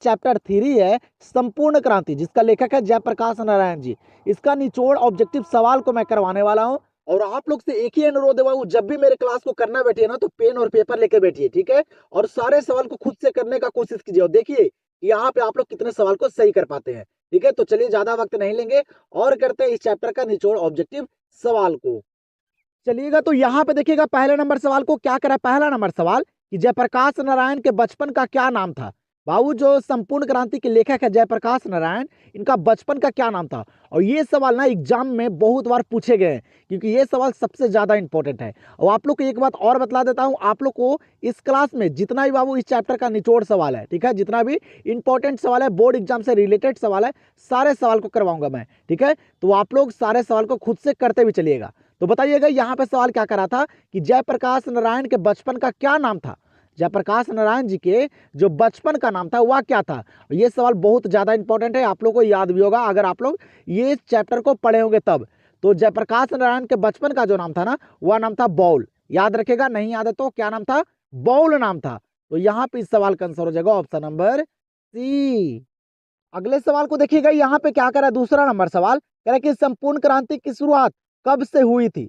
Chapter 3 है संपूर्ण क्रांति, जिसका लेखक है जयप्रकाश नारायण जी। इसका निचोड़ ऑब्जेक्टिव सवाल को मैं करवाने वाला हूं। और आप लोग से एक ही अनुरोध है बाबू, जब भी मेरे क्लास को करना बैठिए ना तो पेन और पेपर लेके बैठिए, ठीक है। और सारे सवाल को खुद से करने का कोशिश कीजिए और देखिए यहाँ पे आप लोग कितने सवाल को सही कर पाते हैं, ठीक है। तो चलिए ज्यादा वक्त नहीं लेंगे और करते हैं इस चैप्टर का निचोड़ ऑब्जेक्टिव सवाल को। चलिएगा तो यहाँ पे देखिएगा पहले नंबर सवाल को क्या करा। पहला नंबर सवाल कि जयप्रकाश नारायण के बचपन का क्या नाम था। बाबू जो संपूर्ण क्रांति के लेखक है जयप्रकाश नारायण, इनका बचपन का क्या नाम था। और ये सवाल ना एग्जाम में बहुत बार पूछे गए हैं, क्योंकि ये सवाल सबसे ज्यादा इंपॉर्टेंट है। और आप लोग को एक बात और बतला देता हूं, आप लोग को इस क्लास में जितना भी बाबू इस चैप्टर का निचोड़ सवाल है, ठीक है, जितना भी इंपॉर्टेंट सवाल है, बोर्ड एग्जाम से रिलेटेड सवाल है, सारे सवाल को करवाऊंगा मैं, ठीक है। तो आप लोग सारे सवाल को खुद से करते भी चलिएगा। तो बताइएगा यहाँ पे सवाल क्या करा था कि जयप्रकाश नारायण के बचपन का क्या नाम था। जयप्रकाश नारायण जी के जो बचपन का नाम था वह क्या था। ये सवाल बहुत ज्यादा इंपॉर्टेंट है, आप लोग को याद भी होगा अगर आप लोग ये चैप्टर को पढ़े होंगे तब। तो जयप्रकाश नारायण के बचपन का जो नाम था ना, वह नाम था बॉल। याद रखेगा, नहीं याद है तो क्या नाम था, बॉल नाम था। तो यहाँ पे इस सवाल का आंसर हो जाएगा ऑप्शन नंबर सी। अगले सवाल को देखिएगा, यहाँ पे क्या करा, दूसरा नंबर सवाल कह रहा है कि संपूर्ण क्रांति की शुरुआत कब से हुई थी।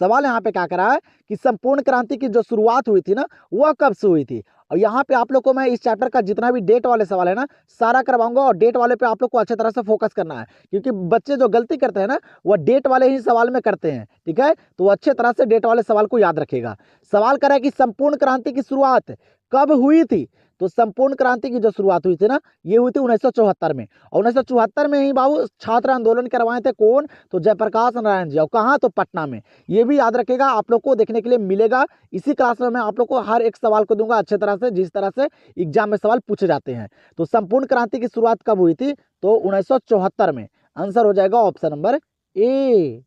सवाल यहाँ पे क्या करा है कि संपूर्ण क्रांति की जो शुरुआत हुई थी ना, वह कब से हुई थी। और यहाँ पे आप लोग को मैं इस चैप्टर का जितना भी डेट वाले सवाल है ना, सारा करवाऊंगा। और डेट वाले पे आप लोग को अच्छे तरह से फोकस करना है, क्योंकि बच्चे जो गलती करते हैं ना, वह डेट वाले ही सवाल में करते हैं, ठीक है। तो अच्छे तरह से डेट वाले सवाल को याद रखेगा। सवाल करा है कि संपूर्ण क्रांति की शुरुआत कब हुई थी। तो संपूर्ण क्रांति की जो शुरुआत हुई थी ना, ये हुई थी 1974 में। और 1974 में ही बाबू छात्र आंदोलन करवाए थे कौन, तो जयप्रकाश नारायण जी। और कहाँ, तो पटना में। ये भी याद रखेगा, आप लोग को देखने के लिए मिलेगा इसी क्लास में। मैं आप लोग को हर एक सवाल को दूंगा अच्छे तरह से, जिस तरह से एग्जाम में सवाल पूछे जाते हैं। तो संपूर्ण क्रांति की शुरुआत कब हुई थी, तो 1974 में। आंसर हो जाएगा ऑप्शन नंबर ए।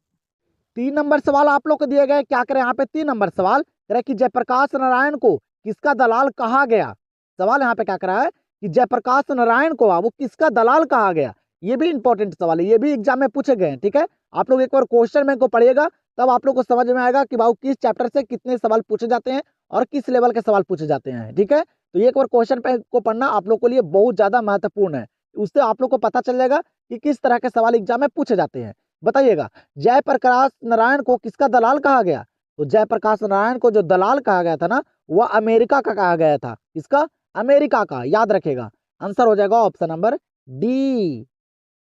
3 नंबर सवाल आप लोग को दिए गए, क्या करें यहाँ पे 3 नंबर सवाल कह रहा है कि जयप्रकाश नारायण को किसका दलाल कहा गया। सवाल यहाँ पे क्या करा है कि जयप्रकाश नारायण को वो किसका दलाल कहा गया। ये भी इंपॉर्टेंट सवाल है, ये भी एग्जाम में पूछे गए हैं, ठीक है। आप लोग एक बार क्वेश्चन बैंक को पढ़िएगा, तब आप लोग को समझ में आएगा कि बाबू किस चैप्टर से कितने सवाल पूछे जाते हैं और किस लेवल के सवाल पूछे जाते हैं, ठीक है। तो ये एक बार क्वेश्चन बैंक को पढ़ना आप लोग के लिए बहुत ज्यादा महत्वपूर्ण है। उससे आप लोग को पता चल जाएगा कि किस तरह के सवाल एग्जाम में पूछे जाते हैं। बताइएगा, जयप्रकाश नारायण को किसका दलाल कहा गया। तो जयप्रकाश नारायण को जो दलाल कहा गया था ना, वह अमेरिका का कहा गया था। किसका, अमेरिका का। याद रखेगा, आंसर हो जाएगा ऑप्शन नंबर डी।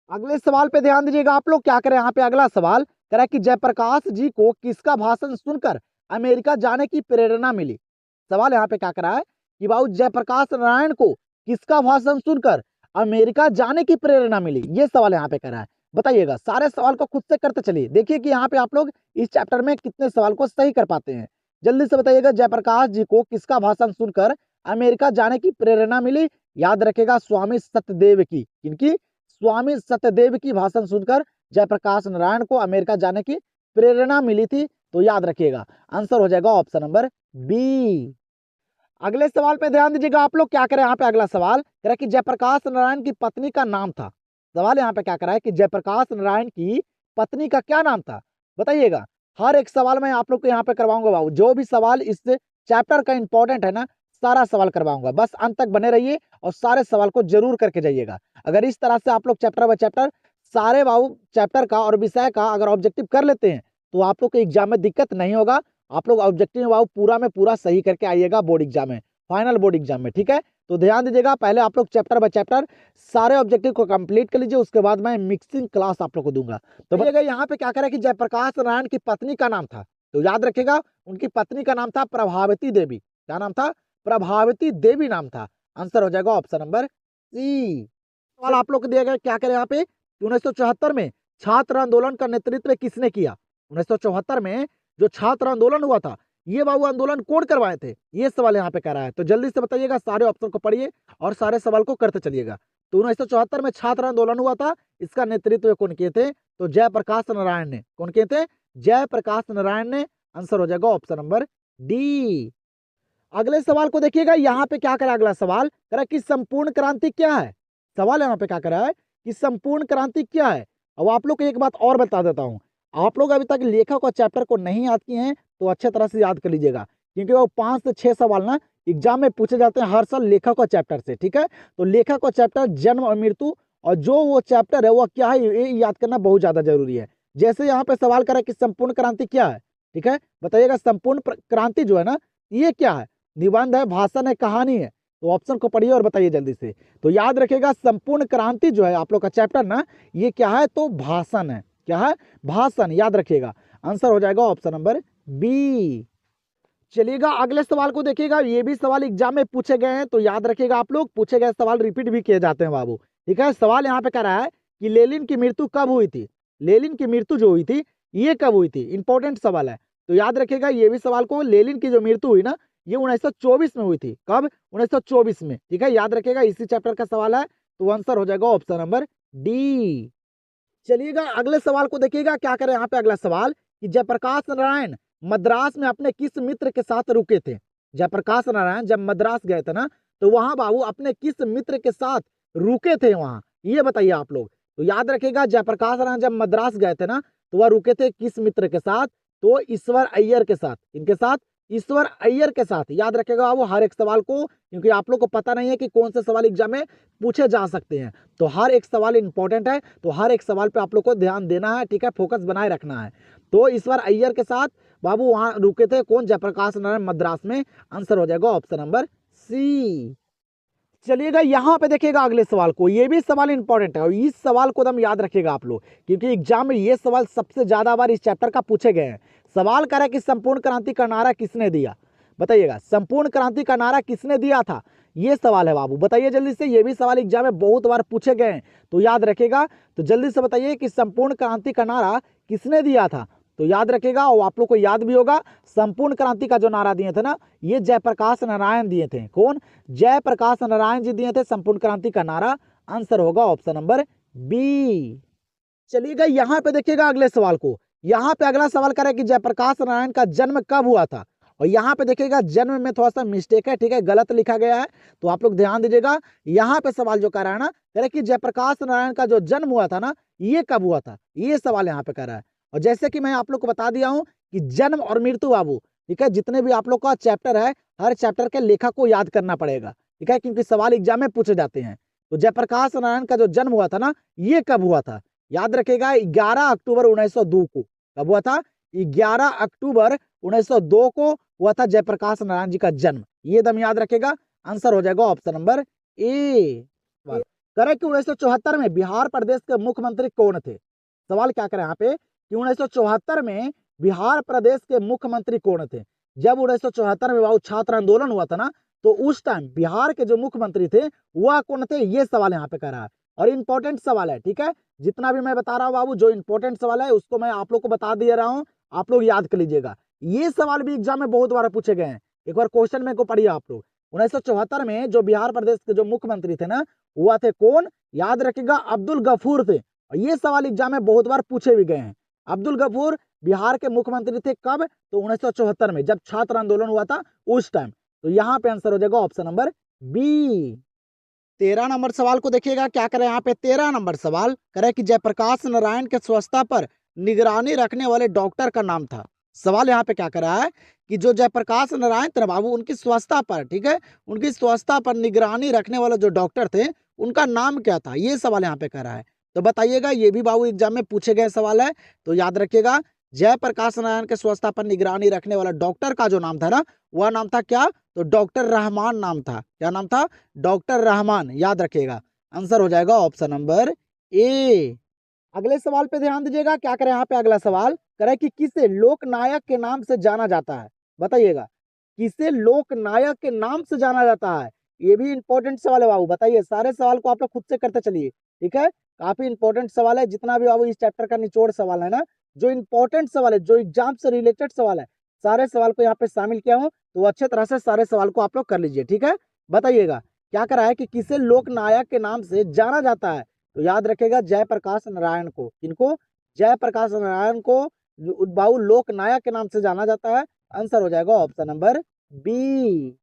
अगले सवाल पे ध्यान दीजिएगा आप लोग, क्या करें यहाँ पे अगला सवाल कह रहा है कि जयप्रकाश जी को किसका भाषण सुनकर अमेरिका जाने की प्रेरणा मिली। सवाल यहाँ पे क्या करा है कि बाबू जयप्रकाश नारायण को किसका भाषण सुनकर अमेरिका जाने की प्रेरणा मिली। ये सवाल यहाँ पे करा है। बताइएगा, सारे सवाल को खुद से करते चलिए, देखिए कि यहाँ पे आप लोग इस चैप्टर में कितने सवाल को सही कर पाते हैं। जल्दी से बताइएगा, जयप्रकाश जी को किसका भाषण सुनकर अमेरिका जाने की प्रेरणा मिली। याद रखेगा, स्वामी सत्यदेव की। किनकी, स्वामी सत्यदेव की भाषण सुनकर जयप्रकाश नारायण को अमेरिका जाने की प्रेरणा मिली थी। तो याद रखिएगा, आंसर हो जाएगा ऑप्शन नंबर बी। अगले सवाल पे ध्यान दीजिएगा आप लोग, क्या करें यहाँ पे अगला सवाल कह रहा है कि जयप्रकाश नारायण की पत्नी का नाम था। सवाल यहाँ पे क्या करा है कि जयप्रकाश नारायण की पत्नी का क्या नाम था। बताइएगा, हर एक सवाल मैं आप लोग को यहाँ पे करवाऊंगा बाबू। जो भी सवाल इस चैप्टर का इंपॉर्टेंट है ना, सारा सवाल करवाऊंगा। बस अंत तक बने रहिए और सारे सवाल को जरूर करके जाइएगा। अगर इस तरह से आप लोग चैप्टर बाय चैप्टर सारे बाबू चैप्टर का और विषय का अगर ऑब्जेक्टिव कर लेते हैं, तो आप लोग को एग्जाम में दिक्कत नहीं होगा। आप लोग ऑब्जेक्टिव बाबू पूरा में पूरा सही करके आइएगा बोर्ड एग्जाम में, फाइनल बोर्ड एग्जाम में, ठीक है। तो ध्यान दीजिएगा, पहले आप लोग चैप्टर बाय चैप्टर सारे ऑब्जेक्टिव को कंप्लीट कर लीजिए, उसके बाद मैं मिक्सिंग क्लास आप लोग को दूंगा। तो बताइएगा यहाँ पे क्या करें कि जयप्रकाश नारायण की पत्नी का नाम था। तो याद रखेगा, उनकी पत्नी का नाम था प्रभावती देवी। क्या नाम था, प्रभावती देवी नाम था। आंसर हो जाएगा ऑप्शन नंबर सी। सवाल आप लोग को दिया गया, क्या करें यहाँ पे 1974 में छात्र आंदोलन का नेतृत्व किसने किया। 1974 में जो छात्र आंदोलन हुआ था, ये बाबू आंदोलन कौन करवाए थे, ये सवाल यहाँ पे कर रहा है। तो जल्दी से बताइएगा, सारे ऑप्शन को पढ़िए और सारे सवाल को करते चलिएगा। तो 1974 में छात्र आंदोलन हुआ था, इसका नेतृत्व कौन किए थे, तो जयप्रकाश नारायण ने। कौन किए थे, जयप्रकाश नारायण ने। आंसर हो जाएगा ऑप्शन नंबर डी। अगले सवाल को देखिएगा, यहाँ पे क्या करा अगला सवाल करा कि संपूर्ण क्रांति क्या है। सवाल यहाँ पे क्या करा है कि संपूर्ण क्रांति क्या है। अब आप लोग को एक बात और बता देता हूँ, आप लोग अभी तक लेखक और चैप्टर को नहीं याद किए हैं तो अच्छे तरह से याद कर लीजिएगा, क्योंकि वो 5 से 6 सवाल ना एग्जाम में पूछे जाते हैं हर साल लेखक और चैप्टर से, ठीक है। तो लेखक और चैप्टर जन्म और मृत्यु, और जो वो चैप्टर है वो क्या है ये याद करना बहुत ज्यादा जरूरी है। जैसे यहाँ पे सवाल करा कि संपूर्ण क्रांति क्या है, ठीक है, बताइएगा। संपूर्ण क्रांति जो है ना, ये क्या है? निबंध है, भाषण है, कहानी है? तो ऑप्शन को पढ़िए और बताइए जल्दी से। तो याद रखिएगा संपूर्ण क्रांति जो है आप लोग का चैप्टर ना, ये क्या है? तो भाषण है। क्या है? भाषण, याद रखिएगा। आंसर हो जाएगा ऑप्शन नंबर बी। चलिएगा अगले सवाल को देखिएगा, ये भी सवाल एग्जाम में पूछे गए हैं, तो याद रखिएगा आप लोग, पूछे गए सवाल रिपीट भी किए जाते हैं बाबू, ठीक है। सवाल यहाँ पे कह रहा है कि लेनिन की मृत्यु कब हुई थी? लेनिन की मृत्यु जो हुई थी ये कब हुई थी? इंपॉर्टेंट सवाल है। तो याद रखिएगा ये भी सवाल को, लेनिन की जो मृत्यु हुई ना, ये 1924 में हुई थी। कब? 1924 में, ठीक है, याद रखिएगा। इसी चैप्टर का सवाल है, तो आंसर हो जाएगा ऑप्शन नंबर डी। चलिएगा अगले सवाल को देखिएगा, क्या करें यहाँ पे अगला सवाल कि जयप्रकाश नारायण मद्रास में अपने किस मित्र के साथ रुके थे? जयप्रकाश नारायण जब मद्रास गए थे ना, तो वहां बाबू अपने किस मित्र के साथ रुके थे वहां, ये बताइए आप लोग। तो याद रखिएगा जयप्रकाश नारायण जब मद्रास गए थे ना, तो वह रुके थे किस मित्र के साथ? तो ईश्वर अय्यर के साथ। इनके साथ? ईश्वर अय्यर के साथ। याद रखिएगा वो हर एक सवाल को, क्योंकि आप लोग को पता नहीं है कि कौन से सवाल एग्जाम में पूछे जा सकते हैं, तो हर एक सवाल इंपॉर्टेंट है, तो हर एक सवाल पे आप लोग को ध्यान देना है, ठीक है, फोकस बनाए रखना है। तो ईश्वर अय्यर के साथ बाबू वहां रुके थे कौन? जयप्रकाश नारायण मद्रास में। आंसर हो जाएगा ऑप्शन नंबर सी। चलिएगा यहाँ पे देखिएगा अगले सवाल को, ये भी सवाल इंपॉर्टेंट है और इस सवाल को एकदम याद रखिएगा आप लोग, क्योंकि एग्जाम में ये सवाल सबसे ज्यादा बार इस चैप्टर का पूछे गए हैं। सवाल कह रहा है कि संपूर्ण क्रांति का नारा किसने दिया? बताइएगा संपूर्ण क्रांति का नारा किसने दिया था, ये सवाल है बाबू, बताइए जल्दी से। ये भी सवाल एग्जाम में बहुत बार पूछे गए हैं, तो याद रखेगा। तो जल्दी से बताइए कि संपूर्ण क्रांति का नारा किसने दिया था? तो याद रखेगा, और आप लोग को याद भी होगा, संपूर्ण क्रांति का जो नारा दिए थे ना, ये जयप्रकाश नारायण दिए थे। कौन? जयप्रकाश नारायण जी दिए थे संपूर्ण क्रांति का नारा। आंसर होगा ऑप्शन नंबर बी। चलिएगा यहाँ पे देखिएगा अगले सवाल को, यहाँ पे अगला सवाल करे कि जयप्रकाश नारायण का जन्म कब हुआ था? और यहाँ पे देखिएगा जन्म में थोड़ा सा मिस्टेक है, ठीक है, गलत लिखा गया है, तो आप लोग ध्यान दीजिएगा। यहाँ पे सवाल जो कर रहा है ना, कह रहा है कि जयप्रकाश नारायण का जो जन्म हुआ था ना, ये कब हुआ था, ये सवाल यहाँ पे कर रहा है। और जैसे कि मैं आप लोग को बता दिया हूँ कि जन्म और मृत्यु बाबू, ठीक है, जितने भी आप लोग का चैप्टर है, हर चैप्टर के लेखक को याद करना पड़ेगा, ठीक है, क्योंकि सवाल एग्जाम में पूछे जाते हैं। तो जयप्रकाश नारायण का जो जन्म हुआ था ना, ये कब हुआ था? याद रखेगा 11 अक्टूबर 1902 को। कब हुआ था? 11 अक्टूबर 1902 को हुआ था जयप्रकाश नारायण जी का जन्म, ये दम याद रखेगा। आंसर हो जाएगा ऑप्शन नंबर ए। करें कि 1974 में बिहार प्रदेश के मुख्यमंत्री कौन थे? सवाल क्या करें यहाँ पे कि 1974 में बिहार प्रदेश के मुख्यमंत्री कौन थे? जब 1974 में बाबू छात्र आंदोलन हुआ था ना, तो उस टाइम बिहार के जो मुख्यमंत्री थे वह कौन थे, ये सवाल यहाँ पे कर रहा है। और इंपॉर्टेंट सवाल है, ठीक है, जितना भी मैं बता रहा हूँ बाबू, जो इंपॉर्टेंट सवाल है उसको मैं आप लोग को बता दे रहा हूँ, आप लोग याद कर लीजिएगा। ये सवाल भी एग्जाम में बहुत बार पूछे गए हैं, एक बार क्वेश्चन में को पढ़िए आप लोग। 1974 में जो बिहार प्रदेश के जो मुख्यमंत्री थे ना, हुआ थे कौन? याद रखिएगा अब्दुल गफूर थे। और ये सवाल एग्जाम में बहुत बार पूछे भी गए हैं। अब्दुल गफूर बिहार के मुख्यमंत्री थे कब? तो 1974 में, जब छात्र आंदोलन हुआ था उस टाइम। तो यहाँ पे आंसर हो जाएगा ऑप्शन नंबर बी। 13 नंबर सवाल को देखिएगा, क्या करें यहाँ पे 13 नंबर सवाल करे कि जयप्रकाश नारायण के स्वच्छता पर निगरानी रखने वाले डॉक्टर का नाम था। सवाल यहाँ पे क्या कर रहा है कि जो जयप्रकाश नारायण थे बाबू, उनकी स्वच्छता पर, ठीक है, उनकी स्वच्छता पर निगरानी रखने वाले जो डॉक्टर थे उनका नाम क्या था, ये सवाल यहाँ पे कर रहा है। तो बताइएगा, ये भी बाबू एग्जाम में पूछे गए सवाल है, तो याद रखिएगा जयप्रकाश नारायण के स्वच्छता पर निगरानी रखने वाला डॉक्टर का जो नाम था ना, वह नाम था क्या? तो डॉक्टर रहमान नाम था। क्या नाम था? डॉक्टर रहमान, याद रखिएगा। आंसर हो जाएगा ऑप्शन नंबर ए। अगले सवाल पे ध्यान दीजिएगा, क्या करें यहाँ पे अगला सवाल करे कि किसे लोकनायक के नाम से जाना जाता है? बताइएगा किसे लोकनायक के नाम से जाना जाता है? ये भी इंपॉर्टेंट सवाल है बाबू, बताइए। सारे सवाल को आप लोग खुद से करते चलिए, ठीक है, काफी इंपॉर्टेंट सवाल है। जितना भी बाबू इस चैप्टर का निचोड़ सवाल है ना, जो इंपॉर्टेंट सवाल है, जो एग्जाम से रिलेटेड सवाल है, सारे सवाल को यहाँ पे शामिल किया हूँ, तो अच्छे तरह से सारे सवाल को आप लोग कर लीजिए, ठीक है। बताइएगा क्या करा है कि किसे लोकनायक के नाम से जाना जाता है? तो याद रखेगा जयप्रकाश नारायण को। किनको? जयप्रकाश नारायण को बाबू लोकनायक के नाम से जाना जाता है। आंसर हो जाएगा ऑप्शन नंबर बी।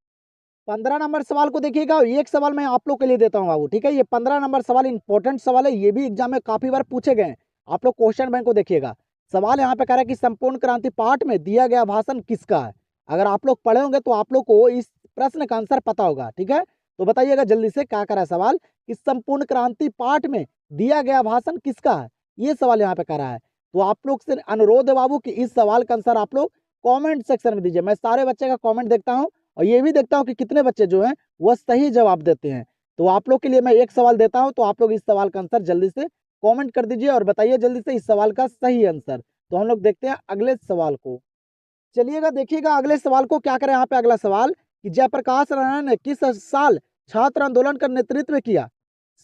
15 नंबर सवाल को देखिएगा, एक सवाल मैं आप लोग के लिए देता हूं बाबू, ठीक है। ये 15 नंबर सवाल इंपॉर्टेंट सवाल है, ये भी एग्जाम में काफी बार पूछे गए हैं। आप लोग क्वेश्चन बैंक को देखिएगा। सवाल यहाँ पे कह रहा है कि संपूर्ण क्रांति पाठ में दिया गया भाषण किसका है? अगर आप लोग पढ़े होंगे तो आप लोग को इस प्रश्न का आंसर पता होगा। ठीक है, तो बताइएगा जल्दी से क्या कर रहा है सवाल कि संपूर्ण क्रांति पाठ में दिया गया भाषण किसका है, ये सवाल यहाँ पे कर रहा है। तो आप लोग से अनुरोध है बाबू कि इस सवाल का आंसर आप लोग कमेंट सेक्शन में दीजिए। मैं सारे बच्चे का कमेंट देखता हूँ और ये भी देखता हूँ कि कितने बच्चे जो हैं वह सही जवाब देते हैं। तो आप लोग के लिए मैं एक सवाल देता हूँ, तो आप लोग इस सवाल का आंसर जल्दी से कमेंट कर दीजिए और बताइए जल्दी से इस सवाल का सही आंसर। तो हम लोग देखते हैं अगले सवाल को। चलिएगा देखिएगा अगले सवाल को क्या करें। यहाँ पे अगला सवाल कि जयप्रकाश नारायण ने किस साल छात्र आंदोलन का नेतृत्व किया।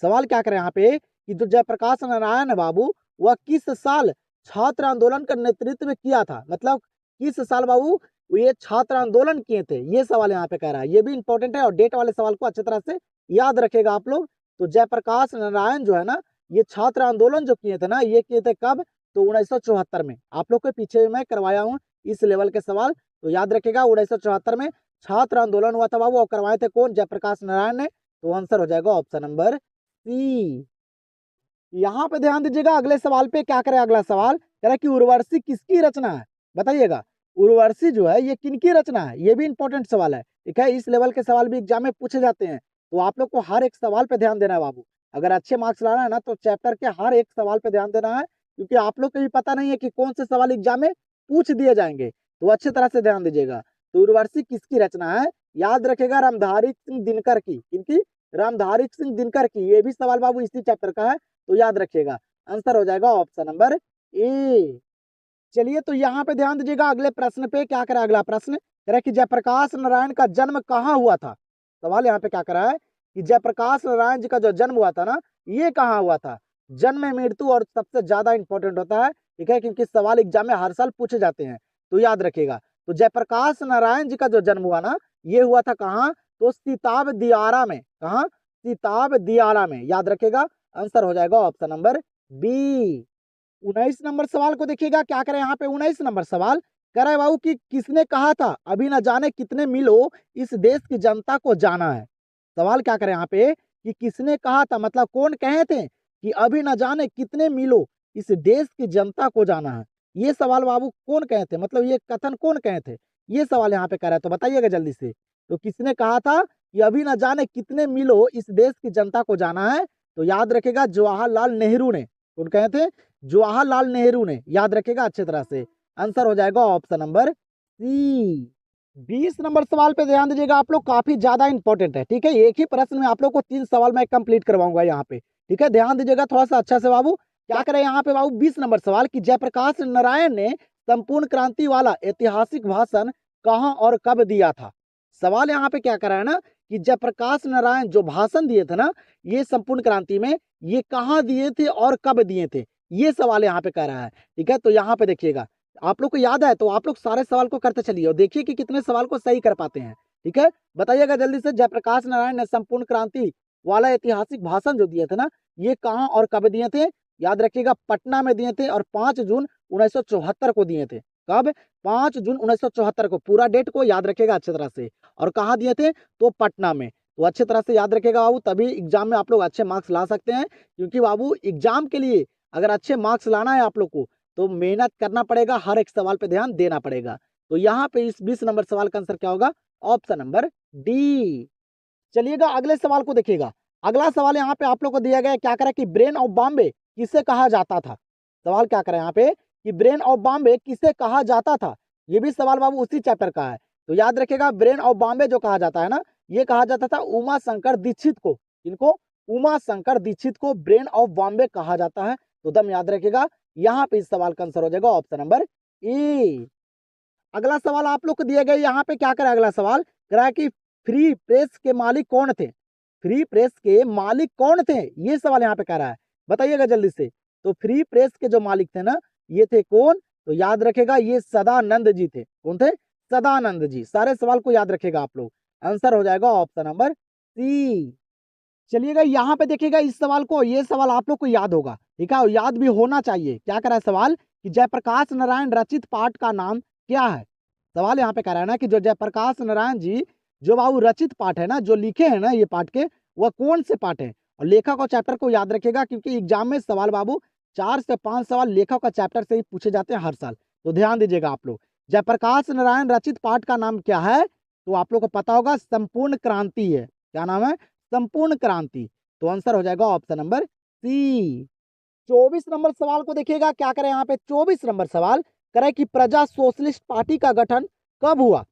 सवाल क्या करें यहाँ पे कि जो जयप्रकाश नारायण है बाबू वह किस साल छात्र आंदोलन का नेतृत्व किया था, मतलब किस साल बाबू ये छात्र आंदोलन किए थे, ये सवाल यहाँ पे कह रहा है। ये भी इंपॉर्टेंट है और डेट वाले सवाल को अच्छी तरह से याद रखेगा आप लोग। तो जयप्रकाश नारायण जो है ना ये छात्र आंदोलन जो किए थे ना ये किए थे कब, तो 1974 में। आप लोग के पीछे मैं करवाया हूँ इस लेवल के सवाल, तो याद रखेगा 1974 में छात्र आंदोलन हुआ था बाबू और करवाए थे कौन, जयप्रकाश नारायण ने। तो आंसर हो जाएगा ऑप्शन नंबर सी। यहाँ पे ध्यान दीजिएगा अगले सवाल पे क्या करे। अगला सवाल कह रहा है कि उर्वशी किसकी रचना है, बताइएगा उर्वशी जो है ये किनकी रचना है, ये भी इंपॉर्टेंट सवाल है। ठीक है, इस लेवल के सवाल भी एग्जाम में पूछे जाते हैं, तो आप लोग को हर एक सवाल पे ध्यान देना है बाबू। अगर अच्छे मार्क्स लाना है ना तो चैप्टर के हर एक सवाल पे ध्यान देना है, क्योंकि आप लोग को भी पता नहीं है कि कौन से सवाल एग्जाम में पूछ दिए जाएंगे, तो अच्छी तरह से ध्यान दीजिएगा। तो उर्वशी किसकी रचना है, याद रखेगा रामधारी सिंह दिनकर की, किनकी, रामधारी सिंह दिनकर की। ये भी सवाल बाबू इसी चैप्टर का है, तो याद रखिएगा आंसर हो जाएगा ऑप्शन नंबर ए। चलिए तो यहाँ पे ध्यान दीजिएगा अगले प्रश्न पे क्या करा। अगला प्रश्न कह रहा है कि जयप्रकाश नारायण का जन्म कहाँ हुआ था। सवाल यहाँ पे क्या करा है कि जयप्रकाश नारायण जी का जो जन्म हुआ था ना ये कहाँ हुआ था। जन्म मृत्यु और सबसे ज्यादा इंपॉर्टेंट होता है, ठीक है, क्योंकि सवाल एग्जाम में हर साल पूछे जाते हैं, तो याद रखिएगा। तो जयप्रकाश नारायण जी का जो जन्म हुआ ना ये हुआ था कहाँ, तो सिताब दियारा में। कहाँ, सिताब दियारा में, याद रखेगा आंसर हो जाएगा ऑप्शन नंबर बी। 19 नंबर सवाल को देखिएगा क्या करें। यहाँ पे 19 नंबर सवाल कह रहा है बाबू कि किसने कहा था अभी न जाने कितने मिलो इस देश की जनता को जाना है। सवाल क्या करें यहाँ पे कि किसने कहा था, मतलब कौन कहे थे कि अभी न जाने कितने मिलो इस देश की जनता को जाना है। ये सवाल बाबू कौन कहे थे, मतलब ये कथन कौन कहे थे, ये सवाल यहाँ पे कर रहा है, तो बताइएगा जल्दी से। तो किसने कहा था कि अभी न जाने कितने मिलो इस देश की जनता को जाना है, तो याद रखेगा जवाहरलाल नेहरू ने। कौन कहे थे, जवाहरलाल नेहरू ने, याद रखेगा अच्छी तरह से। आंसर हो जाएगा ऑप्शन नंबर सी। 20 नंबर सवाल पे ध्यान दीजिएगा आप लोग, काफी ज्यादा इंपॉर्टेंट है। ठीक है, एक ही प्रश्न में आप लोग को 3 सवाल मैं कंप्लीट करवाऊंगा यहाँ पे। ठीक है, ध्यान दीजिएगा थोड़ा सा अच्छा से बाबू। क्या करें यहाँ पे बाबू 20 नंबर सवाल कि जयप्रकाश नारायण ने संपूर्ण क्रांति वाला ऐतिहासिक भाषण कहाँ और कब दिया था। सवाल यहाँ पे क्या करा है ना कि जयप्रकाश नारायण जो भाषण दिए थे ना ये संपूर्ण क्रांति में, ये कहाँ दिए थे और कब दिए थे, ये सवाल यहाँ पे कह रहा है। ठीक है, तो यहाँ पे देखिएगा आप लोग को याद है तो आप लोग सारे सवाल को करते चलिए और देखिए कि कितने सवाल को सही कर पाते हैं। ठीक है, बताइएगा जल्दी से। जयप्रकाश नारायण ने संपूर्ण क्रांति वाला ऐतिहासिक भाषण जो दिए थे ना ये कहाँ और कब दिए थे, याद रखिएगा पटना में दिए थे और 5 जून 1974 को दिए थे। कब, 5 जून 1974 को, पूरा डेट को याद रखेगा अच्छी तरह से। और कहाँ दिए थे, तो पटना में। तो अच्छी तरह से याद रखेगा बाबू, तभी एग्जाम में आप लोग अच्छे मार्क्स ला सकते हैं, क्योंकि बाबू एग्जाम के लिए अगर अच्छे मार्क्स लाना है आप लोग को तो मेहनत करना पड़ेगा, हर एक सवाल पे ध्यान देना पड़ेगा। तो यहाँ पे इस 20 नंबर सवाल का आंसर क्या होगा, ऑप्शन नंबर डी। चलिएगा अगले सवाल को देखिएगा। अगला सवाल यहाँ पे आप लोग को दिया गया है, क्या करें कि ब्रेन ऑफ बॉम्बे किसे कहा जाता था। सवाल क्या करें यहाँ पे कि ब्रेन ऑफ बॉम्बे किसे कहा जाता था। ये भी सवाल बाबू उसी चैप्टर का है, तो याद रखेगा ब्रेन ऑफ बॉम्बे जो कहा जाता है ना ये कहा जाता था उमा शंकर दीक्षित को। इनको उमा शंकर दीक्षित को ब्रेन ऑफ बॉम्बे कहा जाता है। तो दम याद रखेगा, यहाँ पे इस सवाल का आंसर हो जाएगा ऑप्शन नंबर ए। अगला सवाल आप लोग को दिया गया, यहाँ पे क्या करें। अगला सवाल करा कि फ्री प्रेस के मालिक कौन थे। फ्री प्रेस के मालिक कौन थे, ये सवाल यहाँ पे कह रहा है, बताइएगा जल्दी से। तो फ्री प्रेस के जो मालिक थे ना ये थे कौन, तो याद रखेगा ये सदानंद जी थे। कौन थे, सदानंद जी। सारे सवाल को याद रखेगा आप लोग, आंसर हो जाएगा ऑप्शन नंबर सी। चलिएगा यहाँ पे देखिएगा इस सवाल को, ये सवाल आप लोग को याद होगा, ठीक है, और याद भी होना चाहिए। क्या करा है सवाल कि जयप्रकाश नारायण रचित पाठ का नाम क्या है। सवाल यहाँ पे कह रहा है ना कि जो जयप्रकाश नारायण जी जो बाबू रचित पाठ है ना, जो लिखे हैं ना ये पाठ के, वह कौन से पाठ है। और लेखक और चैप्टर को याद रखेगा, क्योंकि एग्जाम में सवाल बाबू 4 से 5 सवाल लेखक और चैप्टर से ही पूछे जाते हैं हर साल, तो ध्यान दीजिएगा आप लोग। जयप्रकाश नारायण रचित पाठ का नाम क्या है, तो आप लोग को पता होगा संपूर्ण क्रांति है। क्या नाम है? संपूर्ण क्रांति। तो आंसर हो जाएगा ऑप्शन नंबर सी। 24 नंबर सवाल को देखिएगा, क्या करें यहाँ पे 24 नंबर सवाल करें कि प्रजा सोशलिस्ट पार्टी का गठन कब हुआ?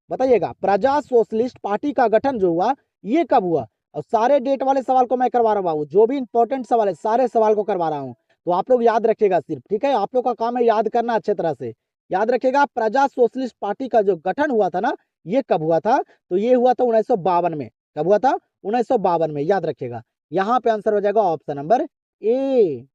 बताइएगा, प्रजा सोशलिस्ट पार्टी का गठन जो हुआ ये कब हुआ? और सारे डेट वाले सवाल को मैं करवा रहा हूँ, जो भी इंपॉर्टेंट सवाल है सारे सवाल को करवा रहा हूँ। तो आप लोग याद रखिएगा सिर्फ, ठीक है? आप लोग का काम है याद करना अच्छे तरह से। याद रखिएगा, प्रजा सोशलिस्ट पार्टी का जो गठन हुआ था ना, ये कब हुआ था? तो ये हुआ था 1952 में। कब हुआ था? 1952 में, याद रखिएगा। यहाँ पे आंसर हो जाएगा ऑप्शन नंबर ए।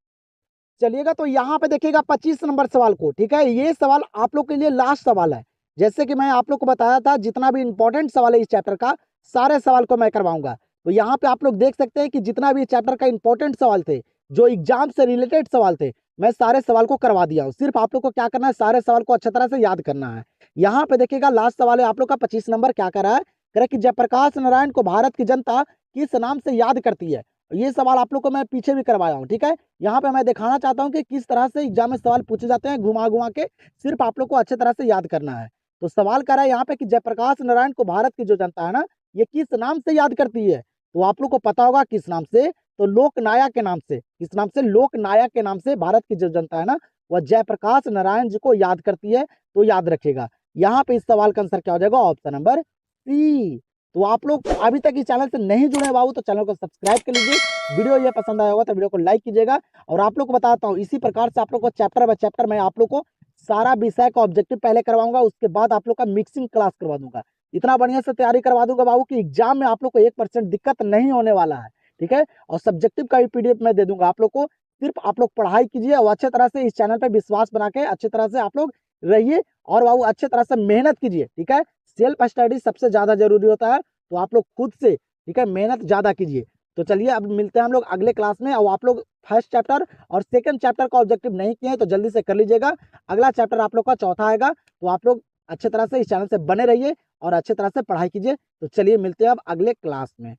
चलिएगा, तो यहाँ पे देखिएगा 25 नंबर सवाल को, ठीक है? ये सवाल आप लोग के लिए लास्ट सवाल है। जैसे कि मैं आप लोग को बताया था, जितना भी इंपॉर्टेंट सवाल है इस चैप्टर का, सारे सवाल को मैं करवाऊंगा। तो यहाँ पे आप लोग देख सकते हैं कि जितना भी चैप्टर का इंपॉर्टेंट सवाल थे, जो एग्जाम से रिलेटेड सवाल थे, मैं सारे सवाल को करवा दिया हूँ। सिर्फ आप लोग को क्या करना है, सारे सवाल को अच्छी तरह से याद करना है। यहाँ पे देखिएगा लास्ट सवाल है आप लोग का 25 नंबर, क्या कर रहा है? कह रहा है कि जयप्रकाश नारायण को भारत की जनता किस नाम से याद करती है? ये सवाल आप लोग को मैं पीछे भी करवाया हूँ, ठीक है? यहाँ पे मैं दिखाना चाहता हूँ कि किस तरह से एग्जाम में सवाल पूछे जाते हैं, घुमा घुमा के। सिर्फ आप लोग को अच्छे तरह से याद करना है। तो सवाल कर रहा है यहाँ पे कि जयप्रकाश नारायण को भारत की जो जनता है ना, ये किस नाम से याद करती है? तो आप लोग को पता होगा किस नाम से, तो लोकनायक के नाम से। किस नाम से? लोकनायक के नाम से भारत की जो जनता है ना, वह जयप्रकाश नारायण जी को याद करती है। तो याद रखिएगा, यहाँ पे इस सवाल का आंसर क्या हो जाएगा? Option number C. तो आप लोग अभी तक इस चैनल से नहीं जुड़े हैं बाबू, तो चैनल को सब्सक्राइब कर लीजिए। वीडियो ये पसंद आया होगा तो वीडियो को लाइक कीजिएगा। और आप लोग को बताता हूँ, इसी प्रकार से आप लोग को चैप्टर बाय चैप्टर मैं आप लोग को सारा विषय का ऑब्जेक्टिव पहले करवाऊंगा, उसके बाद आप लोग का मिक्सिंग क्लास करवा दूंगा। इतना बढ़िया से तैयारी करवा दूंगा बाबू कि एग्जाम में आप लोग को 1% दिक्कत नहीं होने वाला है, ठीक है? और सब्जेक्टिव का भी PDF मैं दे दूंगा आप लोग को। सिर्फ आप लोग पढ़ाई कीजिए और अच्छे तरह से इस चैनल पर विश्वास बना के अच्छे तरह से आप लोग रहिए। और बाबू अच्छे तरह से मेहनत कीजिए, ठीक है? सेल्फ स्टडी सबसे ज्यादा जरूरी होता है। तो आप लोग खुद से, ठीक है, मेहनत ज्यादा कीजिए। तो चलिए अब मिलते हैं हम लोग अगले क्लास में। और आप लोग फर्स्ट चैप्टर और सेकंड चैप्टर का ऑब्जेक्टिव नहीं किए हैं तो जल्दी से कर लीजिएगा। अगला चैप्टर आप लोग का चौथा आएगा। तो आप लोग अच्छे तरह से इस चैनल से बने रहिए और अच्छे तरह से पढ़ाई कीजिए। तो चलिए मिलते हैं अब अगले क्लास में।